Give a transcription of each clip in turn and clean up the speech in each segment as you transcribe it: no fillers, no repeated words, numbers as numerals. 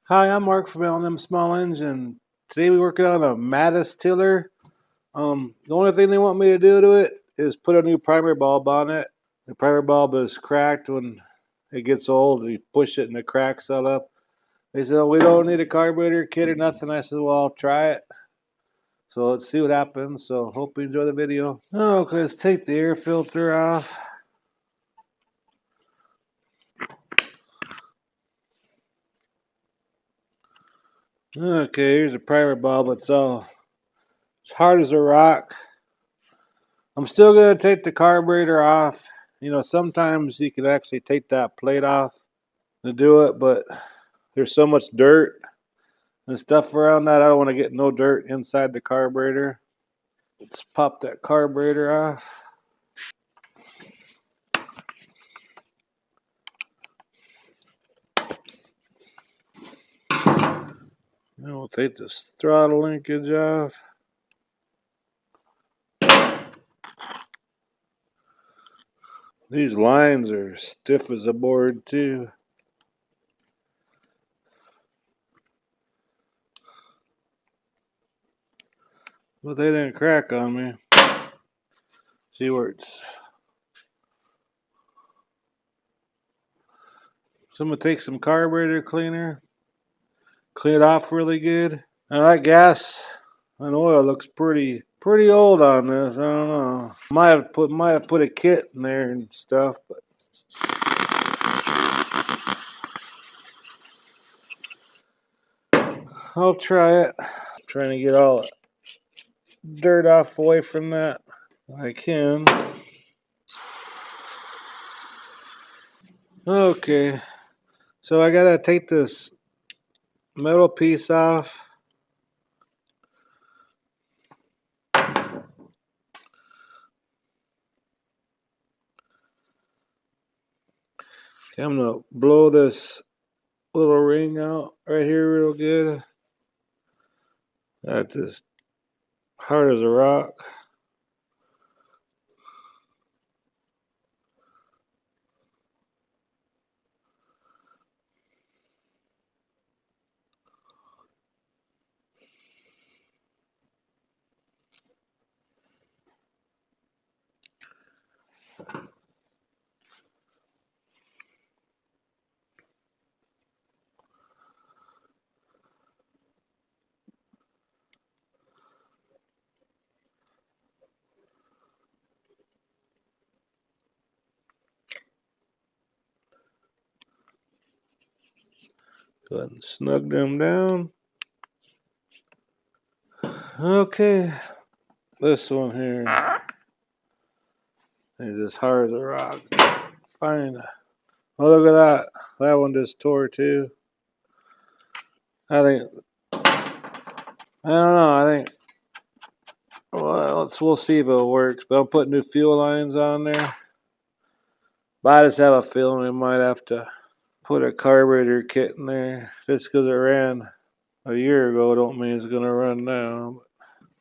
Hi, I'm Mark from L&M Small Engine. Today we're working on a Mantis tiller. The only thing they want me to do to it is put a new primer bulb on it. The primer bulb is cracked when it gets old. You push it and the cracks all up. They said, "Oh, we don't need a carburetor kit or nothing." I said, "Well, I'll try it." So let's see what happens. So hope you enjoy the video. Okay, let's take the air filter off. Okay, here's a primer bulb. It's all as hard as a rock. I'm still going to take the carburetor off. You know, sometimes you can actually take that plate off to do it, but there's so much dirt and stuff around that. I don't want to get no dirt inside the carburetor. Let's pop that carburetor off. And we'll take this throttle linkage off. These lines are stiff as a board too. But they didn't crack on me. See where it's. So I'm gonna take some carburetor cleaner, clean it off really good. Now that gas and oil looks pretty old on this. I don't know. Might have put a kit in there and stuff, but I'll try it. Trying to get all the dirt off away from that. I can. Okay, so I gotta take this metal piece off. Okay, I'm gonna blow this little ring out right here real good. That's just hard as a rock. Go ahead and snug them down. Okay, this one here is as hard as a rock. Fine. Oh, look at that. That one just tore too. I think, I don't know. I think, well, we'll see if it works. But I'll put new fuel lines on there. But I just have a feeling we might have to put a carburetor kit in there. Just because it ran a year ago don't mean it's going to run now.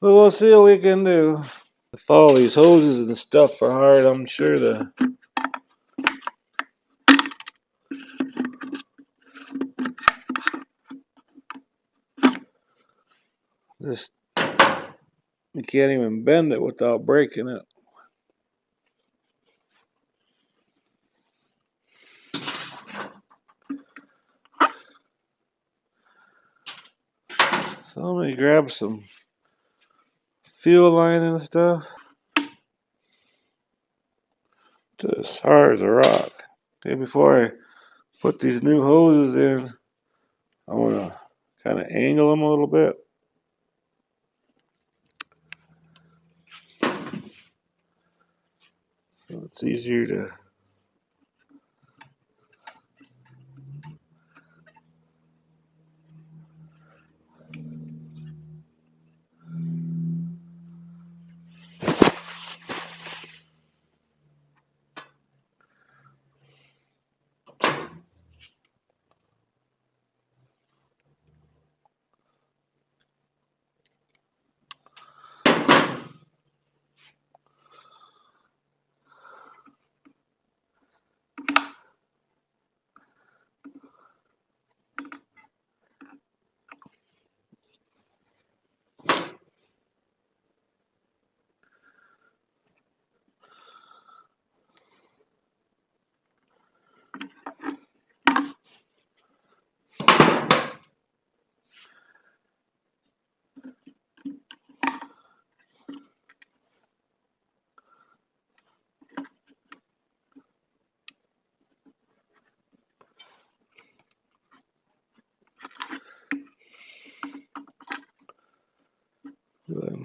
But we'll see what we can do. If all these hoses and stuff are hard, I'm sure just you can't even bend it without breaking it. So let me grab some fuel line and stuff. Just hard as a rock. Okay, before I put these new hoses in, I want to kind of angle them a little bit. So it's easier to.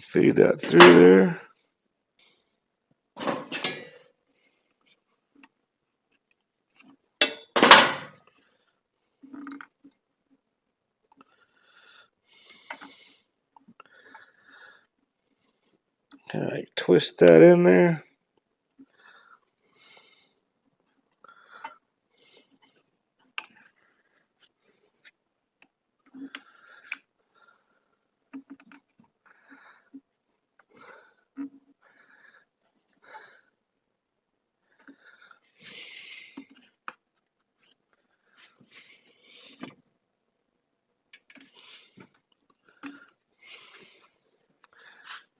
Feed that through there. Kind of like twist that in there.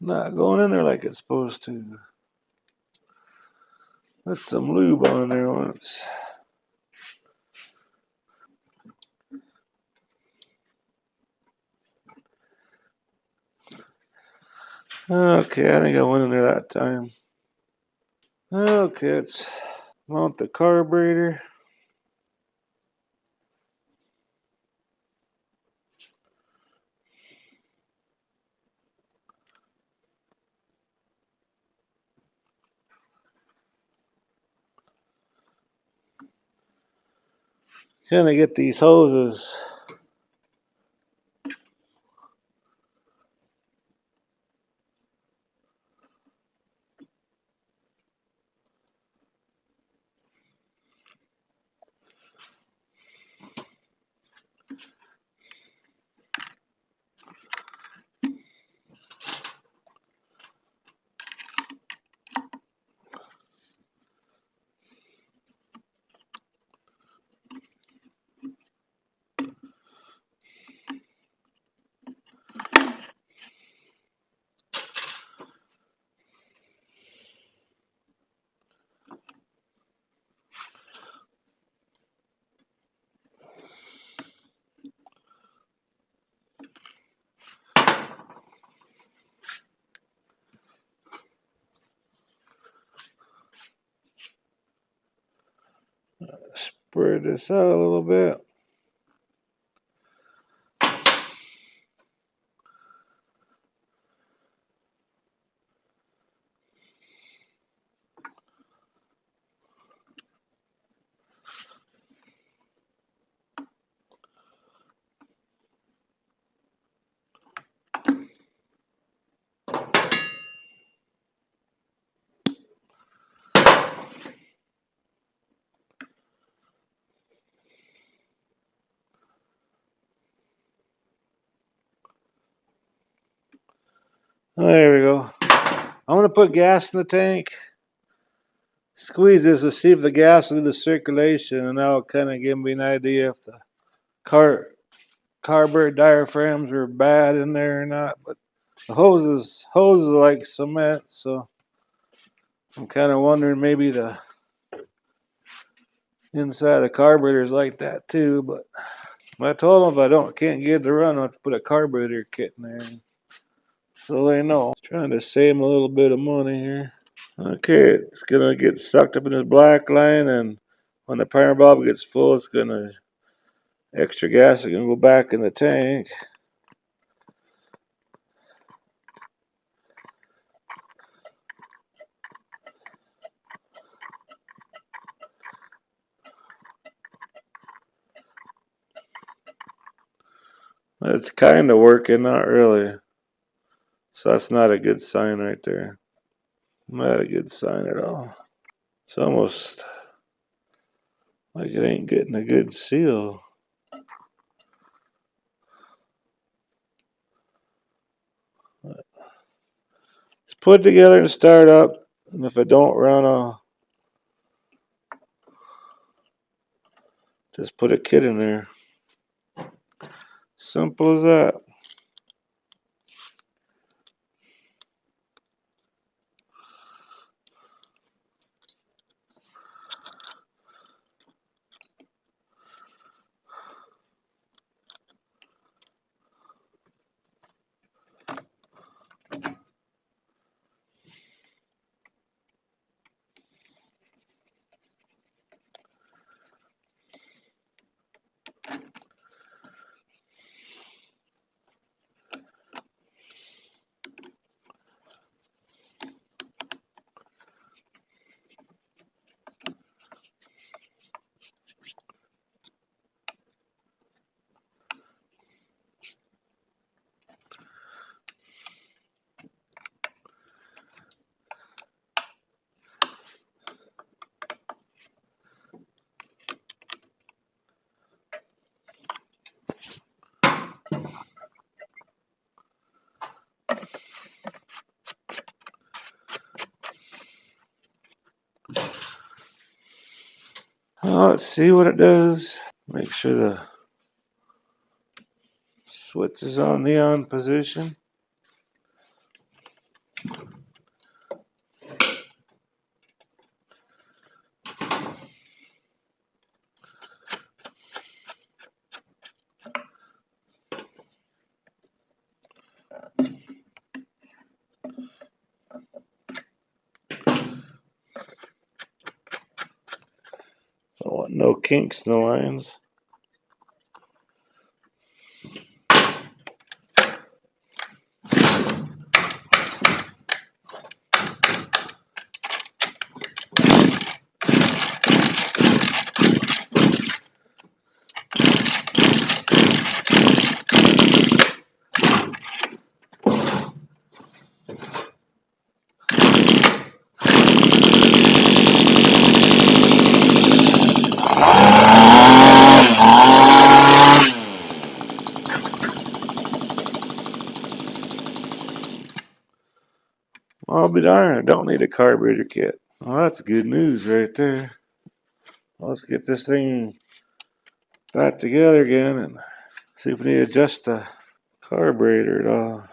Not going in there like it's supposed to. Put some lube on there once. Okay, I think I went in there that time. Okay, let's mount the carburetor. Kind of get these hoses. Spread this out a little bit. There we go. I'm going to put gas in the tank. Squeeze this to see if the gas will do the circulation, and that'll kind of give me an idea if the carburetor diaphragms are bad in there or not. But the hoses are like cement, so I'm kind of wondering maybe the inside of the carburetor is like that too. But I told them if I can't get it to run, I'll have to put a carburetor kit in there, so they know. Trying to save them a little bit of money here. Okay, it's gonna get sucked up in this black line, and when the power bulb gets full, it's gonna extra gas is gonna go back in the tank. It's kind of working, not really. So that's not a good sign right there. Not a good sign at all. It's almost like it ain't getting a good seal. Let's put it together and start up. And if it don't run, I'll just put a kit in there. Simple as that. So let's see what it does. Make sure the switch is on the on position. Don't want no kinks in the lines. I'll be darned, I don't need a carburetor kit. Well, that's good news right there. Let's get this thing back together again and see if we need to adjust the carburetor at all.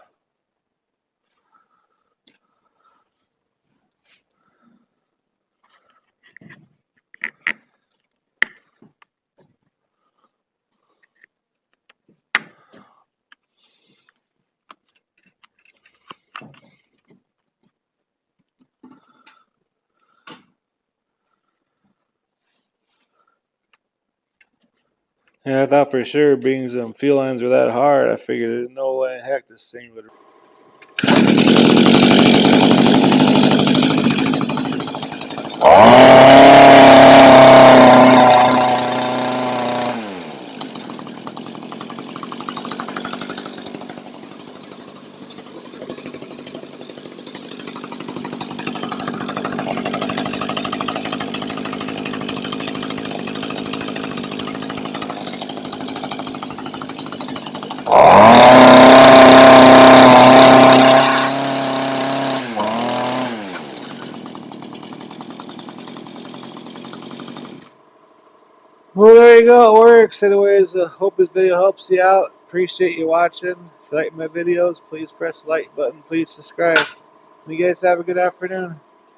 Yeah, I thought for sure, being some fuel lines were that hard, I figured there's no way in heck this thing would. Well, there you go. It works. Anyways, hope this video helps you out. Appreciate you watching. If you like my videos, please press the like button. Please subscribe. You guys have a good afternoon.